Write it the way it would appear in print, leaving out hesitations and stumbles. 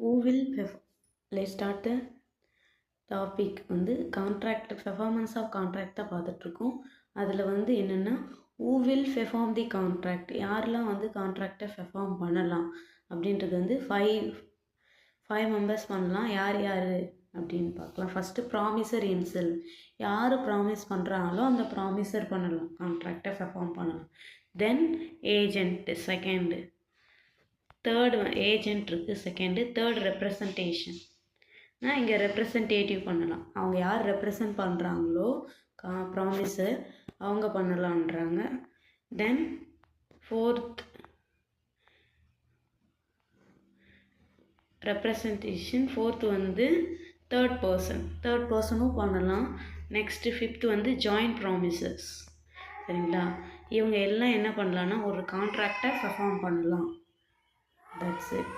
who will let's start the topic வந்து contract performance of contract தான் பார்த்துட்ருக்கோம். அதில் வந்து என்னென்னா who will perform the contract, யாரெல்லாம் வந்து கான்ட்ராக்டை பெர்ஃபார்ம் பண்ணலாம் அப்படின்றது வந்து ஃபைவ் மெம்பர்ஸ் பண்ணலாம். யார் யார் அப்படின்னு பார்க்கலாம். ஃபஸ்ட்டு ப்ராமிசர் இன்செல், யார் ப்ராமிஸ் பண்ணுறாங்களோ அந்த ப்ராமிசர் பண்ணலாம், கான்ட்ராக்டை பெர்ஃபார்ம் பண்ணலாம். தென் ஏஜெண்ட் செகண்டு, தேர்டு ஏஜெண்ட் இருக்குது செகண்டு. தேர்ட் ரெப்ரசன்டேஷன், இங்கே ரெப்ரசன்டேட்டிவ் பண்ணலாம். அவங்க யார் ரெப்ரசன்ட் பண்ணுறாங்களோ ப்ராமிஸர் அவங்க பண்ணலான்றாங்க. தென் ஃபோர்த் ரெப்ரசன்டேஷன், ஃபோர்த்து வந்து தேர்ட் பர்சனும் பண்ணலாம். நெக்ஸ்ட்டு ஃபிஃப்த்து வந்து ஜாயிண்ட் ப்ராமிசஸ். சரிங்களா, இவங்க எல்லாம் என்ன பண்ணலான்னா ஒரு கான்ட்ராக்டை பெர்ஃபார்ம் பண்ணலாம். That's it.